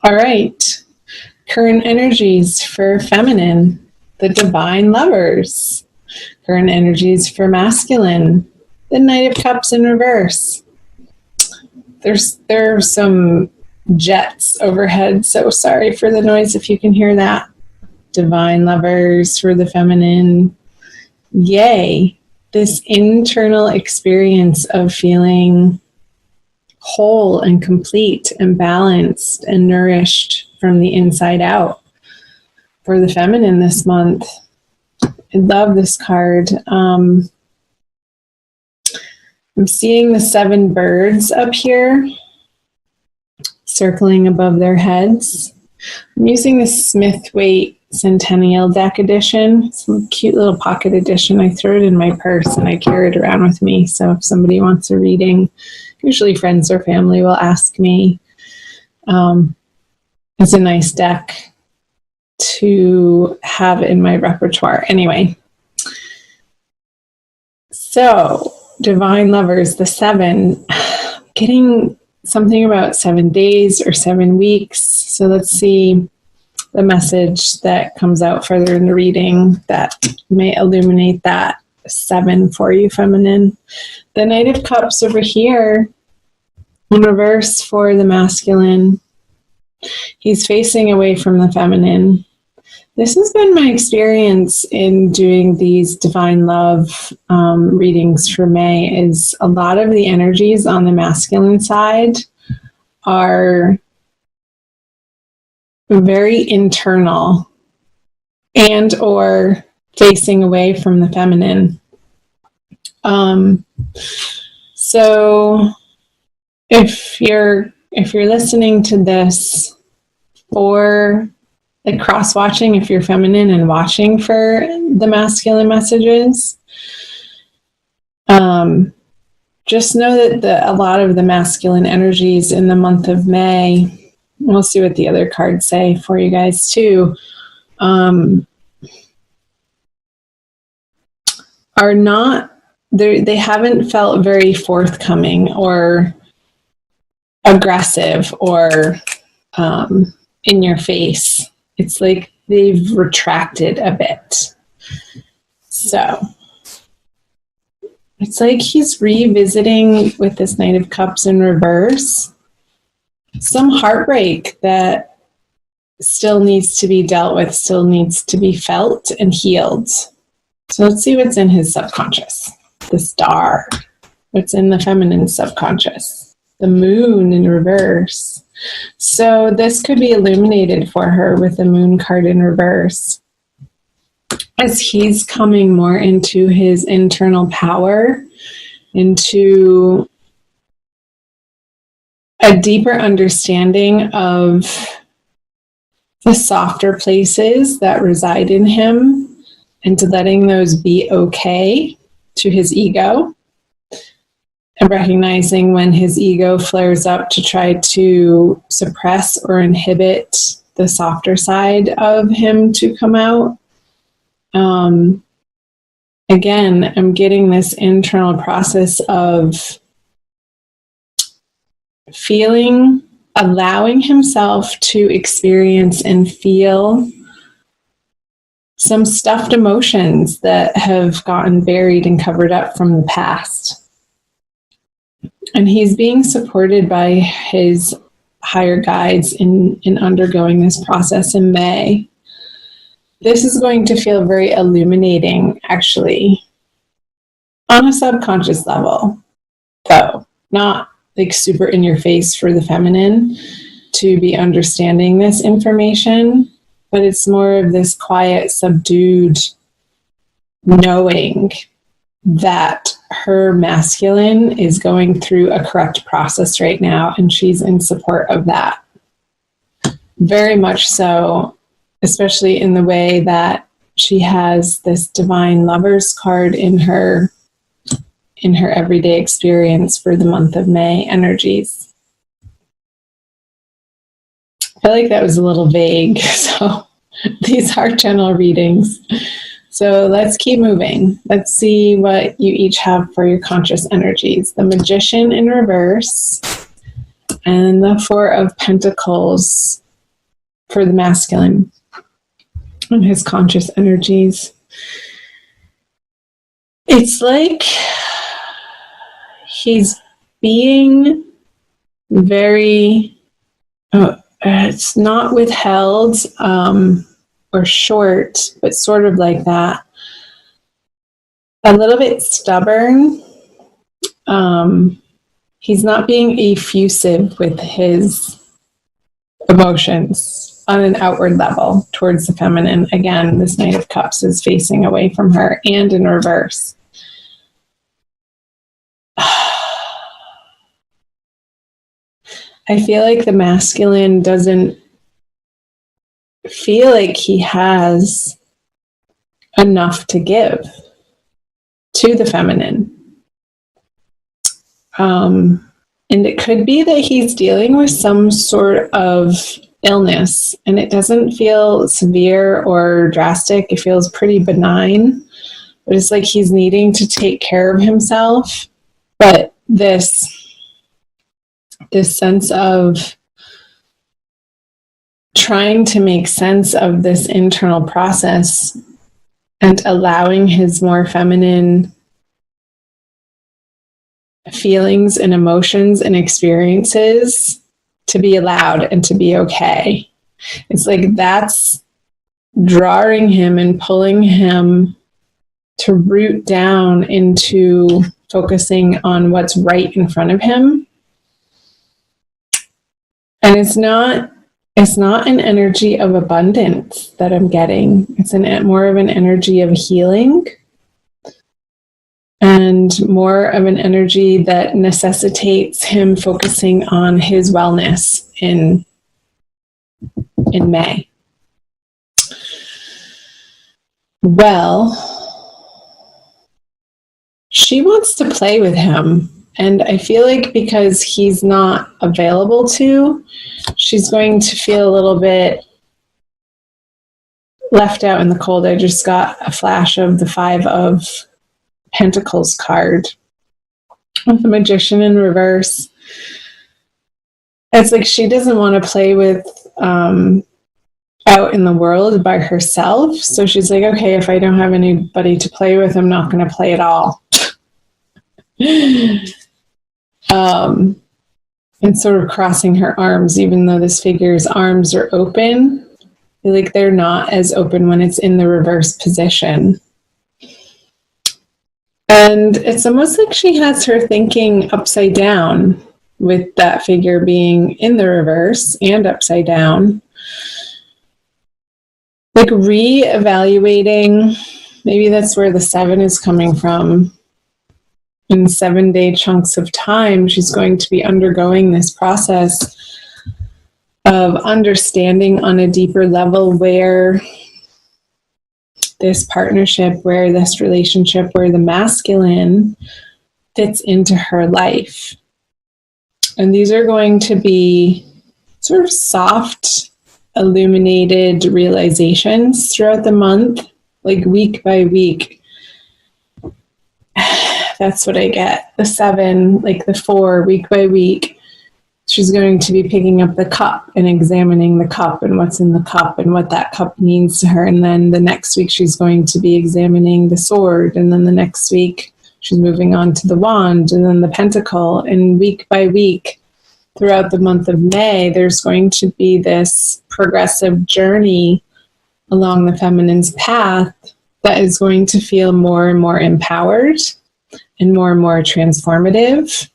All right. Current energies for feminine, the divine lovers. Current energies for masculine, the Knight of Cups in reverse. There are some jets overhead, so sorry for the noise if you can hear that. Divine lovers for the feminine. Yay, this internal experience of feeling whole and complete and balanced and nourished from the inside out for the feminine this month. I love this card. I'm seeing the 7 birds up here circling above their heads. I'm using the Smith-Waite Centennial Deck edition. It's a cute little pocket edition. I throw it in my purse and I carry it around with me. So if somebody wants a reading, usually friends or family will ask me. It's a nice deck to have in my repertoire. Anyway, so divine lovers, the 7, getting something about 7 days or 7 weeks. So let's see the message that comes out further in the reading that may illuminate that 7 for you, feminine. The Knight of Cups over here in reverse for the masculine. He's facing away from the feminine. This has been my experience in doing these divine love readings for May, is a lot of the energies on the masculine side are very internal and or facing away from the feminine. So if you're listening to this for like cross-watching, if you're feminine and watching for the masculine messages, just know that a lot of the masculine energies in the month of May, we'll see what the other cards say for you guys too, are not, they haven't felt very forthcoming or aggressive or in your face. It's like they've retracted a bit. So it's like he's revisiting with this Knight of Cups in reverse some heartbreak that still needs to be dealt with, still needs to be felt and healed. So let's see what's in his subconscious. The Star. What's in the feminine subconscious? The Moon in reverse. So this could be illuminated for her with the Moon card in reverse. As he's coming more into his internal power, into a deeper understanding of the softer places that reside in him, and to letting those be okay to his ego, and recognizing when his ego flares up to try to suppress or inhibit the softer side of him to come out. Again, I'm getting this internal process of feeling, allowing himself to experience and feel some stuffed emotions that have gotten buried and covered up from the past. And he's being supported by his higher guides in undergoing this process in May. This is going to feel very illuminating, actually, on a subconscious level, though, not like super in your face for the feminine to be understanding this information, but it's more of this quiet, subdued knowing that her masculine is going through a correct process right now, and she's in support of that. Very much so, especially in the way that she has this divine lovers card in her everyday experience for the month of May energies. I feel like that was a little vague, so these are general readings. So let's keep moving. Let's see what you each have for your conscious energies. The Magician in reverse and the Four of Pentacles for the masculine and his conscious energies. It's like he's being very, it's not withheld or short, but sort of like that. A little bit stubborn. He's not being effusive with his emotions on an outward level towards the feminine. Again, this Knight of Cups is facing away from her and in reverse. I feel like the masculine doesn't feel like he has enough to give to the feminine. And it could be that he's dealing with some sort of illness, and it doesn't feel severe or drastic. It feels pretty benign, but it's like he's needing to take care of himself. But this sense of trying to make sense of this internal process and allowing his more feminine feelings and emotions and experiences to be allowed and to be okay. It's like that's drawing him and pulling him to root down into focusing on what's right in front of him. And it's not an energy of abundance that I'm getting. It's more of an energy of healing and more of an energy that necessitates him focusing on his wellness in May. Well, she wants to play with him. And I feel like because he's not available to, she's going to feel a little bit left out in the cold. I just got a flash of the 5 of Pentacles card with the Magician in reverse. It's like she doesn't want to play with out in the world by herself. So she's like, okay, if I don't have anybody to play with, I'm not going to play at all. And sort of crossing her arms, even though this figure's arms are open. I feel like they're not as open when it's in the reverse position. And it's almost like she has her thinking upside down with that figure being in the reverse and upside down. Like re-evaluating, maybe that's where the 7 is coming from. In 7-day chunks of time, she's going to be undergoing this process of understanding on a deeper level where this partnership, where this relationship, where the masculine fits into her life. And these are going to be sort of soft, illuminated realizations throughout the month, like week by week. That's what I get. The 7, like the 4, week by week. She's going to be picking up the cup and examining the cup and what's in the cup and what that cup means to her. And then the next week she's going to be examining the sword. And then the next week she's moving on to the wand and then the pentacle. And week by week throughout the month of May, there's going to be this progressive journey along the feminine's path that is going to feel more and more empowered and more transformative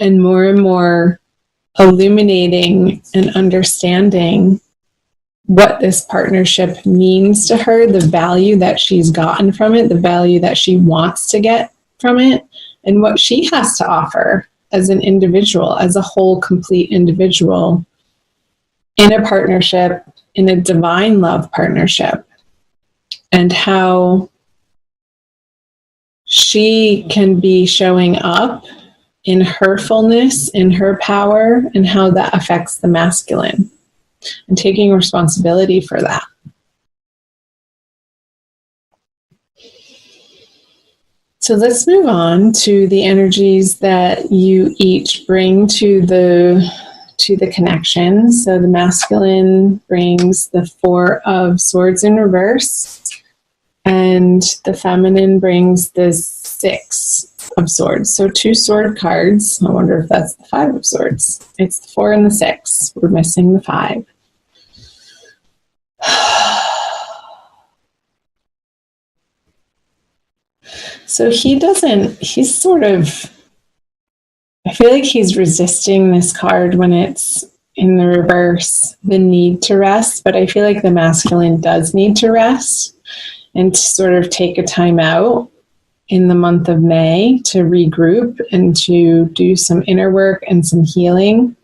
and more illuminating and understanding what this partnership means to her, the value that she's gotten from it, the value that she wants to get from it, and what she has to offer as an individual, as a whole, complete individual in a partnership, in a divine love partnership, and how she can be showing up in her fullness, in her power, and how that affects the masculine, and taking responsibility for that. So let's move on to the energies that you each bring to the to the connection. So the masculine brings the Four of Swords in reverse, and the feminine brings the Six of Swords. So 2 sword cards. I wonder if that's the Five of Swords. It's the 4 and the 6. We're missing the 5. So he's sort of, I feel like he's resisting this card when it's in the reverse, the need to rest, but I feel like the masculine does need to rest and to sort of take a time out in the month of May to regroup and to do some inner work and some healing.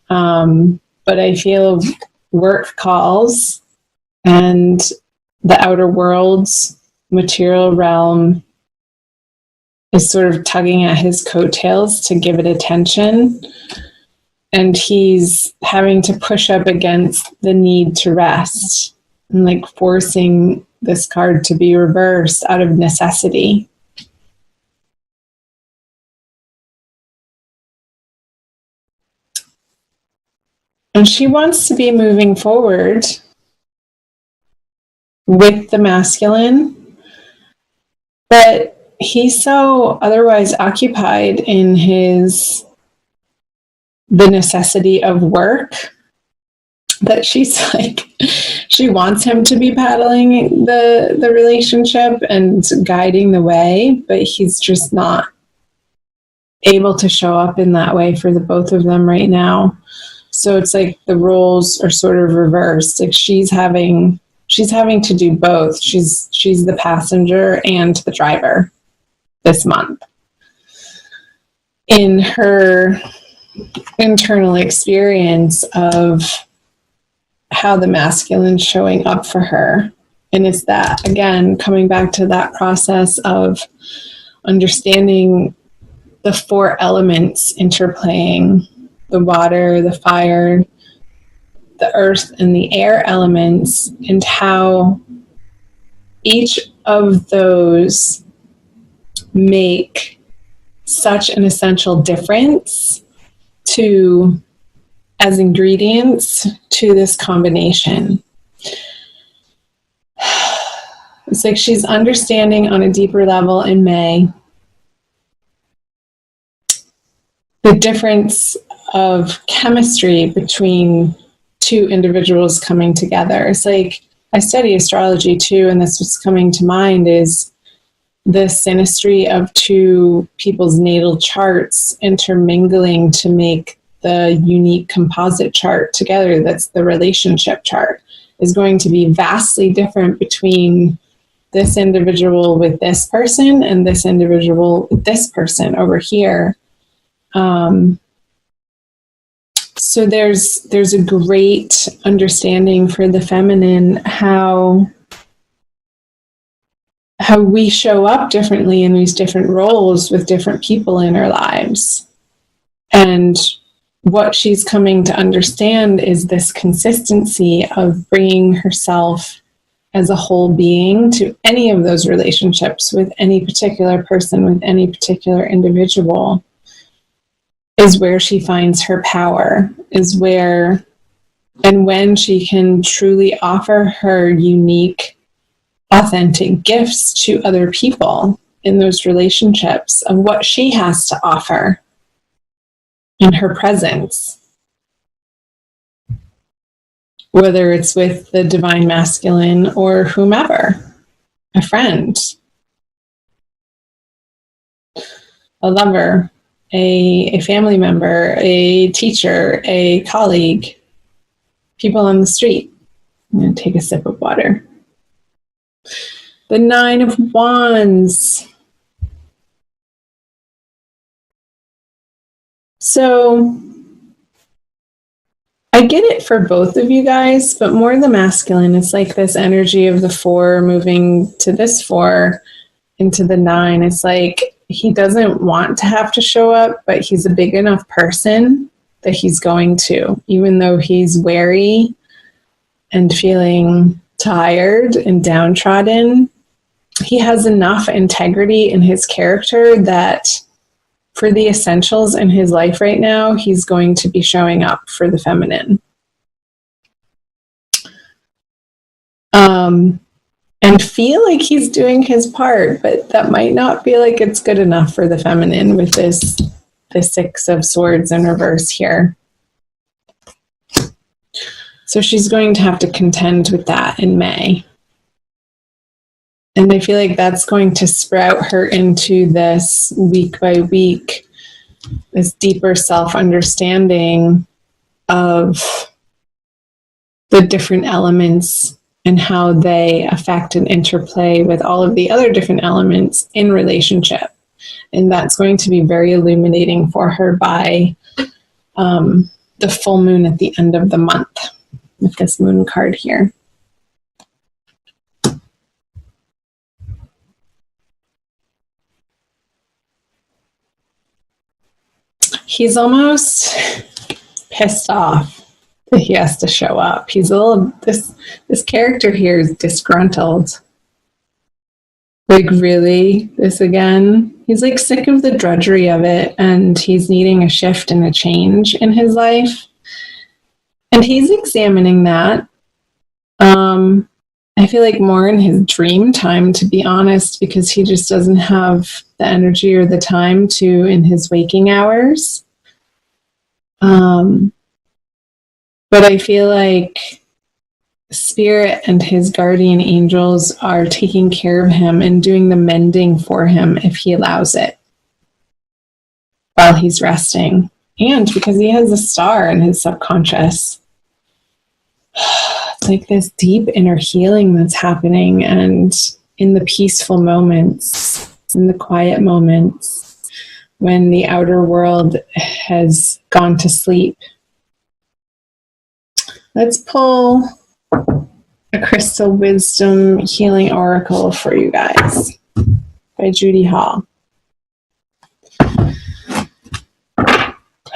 But I feel work calls and the outer world's material realm is sort of tugging at his coattails to give it attention. And he's having to push up against the need to rest and like forcing this card to be reversed out of necessity. And she wants to be moving forward with the masculine, but he's so otherwise occupied in the necessity of work that she's like, she wants him to be paddling the relationship and guiding the way, but he's just not able to show up in that way for the both of them right now. So it's like the roles are sort of reversed. Like she's having to do both. She's the passenger and the driver this month. In her internal experience of how the masculine's showing up for her. And it's that, again, coming back to that process of understanding the 4 elements interplaying, the water, the fire, the earth, and the air elements, and how each of those make such an essential difference as ingredients to this combination. It's like she's understanding on a deeper level in May the difference of chemistry between 2 individuals coming together. It's like, I study astrology too, and this was coming to mind, is the synastry of 2 people's natal charts intermingling to make the unique composite chart together. That's the relationship chart, is going to be vastly different between this individual with this person and this individual with this person over here. So there's a great understanding for the feminine how we show up differently in these different roles with different people in our lives. And what she's coming to understand is this consistency of bringing herself as a whole being to any of those relationships with any particular person, with any particular individual, is where she finds her power, is where and when she can truly offer her unique, authentic gifts to other people in those relationships of what she has to offer in her presence. Whether it's with the divine masculine or whomever, a friend, a lover, a family member, a teacher, a colleague, people on the street. I'm going to take a sip of water. The 9 of Wands. So I get it for both of you guys, but more the masculine. It's like this energy of the 4 moving to this 4 into the 9. It's like he doesn't want to have to show up, but he's a big enough person that he's going to, even though he's wary and feeling tired and downtrodden. He has enough integrity in his character that for the essentials in his life right now, he's going to be showing up for the feminine. And feel like he's doing his part, but that might not feel like it's good enough for the feminine with the Six of Swords in reverse here. So she's going to have to contend with that in May. And I feel like that's going to sprout her into this week by week, this deeper self-understanding of the different elements and how they affect and interplay with all of the other different elements in relationship. And that's going to be very illuminating for her by the full moon at the end of the month with this moon card here. He's almost pissed off that he has to show up. He's a little, this character here is disgruntled. Like, really? This again? He's like sick of the drudgery of it, and he's needing a shift and a change in his life. And he's examining that. I feel like more in his dream time, to be honest, because he just doesn't have the energy or the time to in his waking hours. But I feel like Spirit and his guardian angels are taking care of him and doing the mending for him if he allows it while he's resting. And because he has a star in his subconscious, it's like this deep inner healing that's happening, and in the peaceful moments, in the quiet moments, when the outer world has gone to sleep. Let's pull a Crystal Wisdom Healing Oracle for you guys by Judy Hall.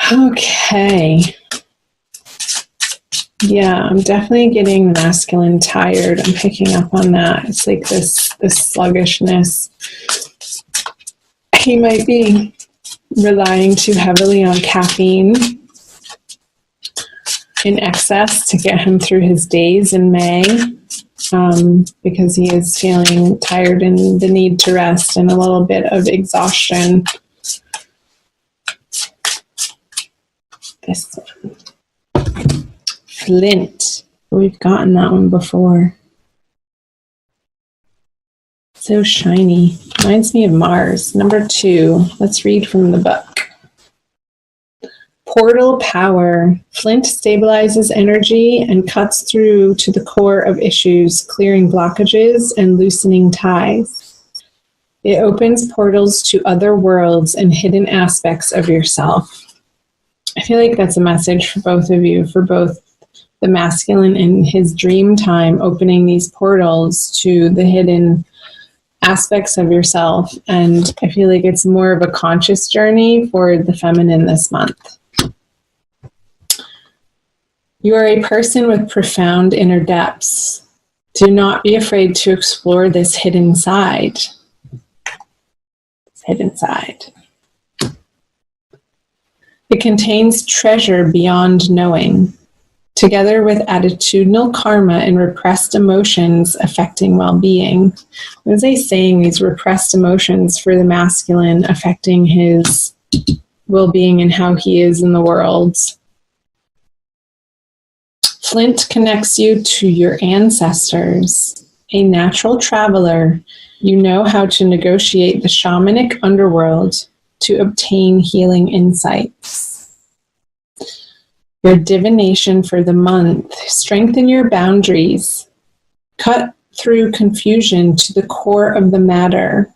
Okay. Yeah, I'm definitely getting masculine tired. I'm picking up on that. It's like this sluggishness. He might be relying too heavily on caffeine in excess to get him through his days in May, because he is feeling tired and the need to rest and a little bit of exhaustion. This one. Flint. We've gotten that one before. So shiny. Reminds me of Mars. Number 2. Let's read from the book. Portal power. Flint stabilizes energy and cuts through to the core of issues, clearing blockages and loosening ties. It opens portals to other worlds and hidden aspects of yourself. I feel like that's a message for both of you, for both the masculine in his dream time, opening these portals to the hidden aspects of yourself. And I feel like it's more of a conscious journey for the feminine this month. You are a person with profound inner depths. Do not be afraid to explore this hidden side. This hidden side. It contains treasure beyond knowing, together with attitudinal karma and repressed emotions affecting well-being. What is he saying? These repressed emotions for the masculine affecting his well-being and how he is in the world. Flint connects you to your ancestors. A natural traveler, you know how to negotiate the shamanic underworld to obtain healing insights. Your divination for the month. Strengthen your boundaries. Cut through confusion to the core of the matter.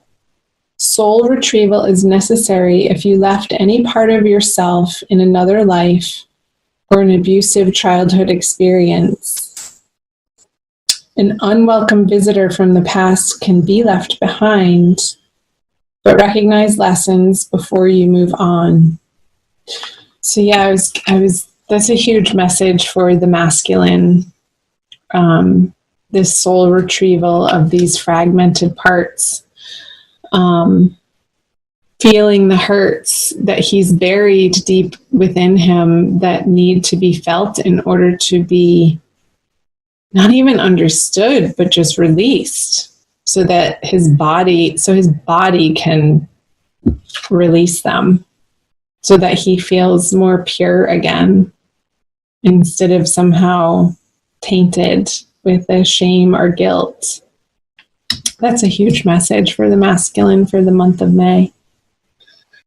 Soul retrieval is necessary if you left any part of yourself in another life or an abusive childhood experience. An unwelcome visitor from the past can be left behind, but recognize lessons before you move on. So yeah, that's a huge message for the masculine, this soul retrieval of these fragmented parts. feeling the hurts that he's buried deep within him that need to be felt in order to be not even understood, but just released so that his body can release them, so that he feels more pure again instead of somehow tainted with a shame or guilt. That's a huge message for the masculine for the month of May.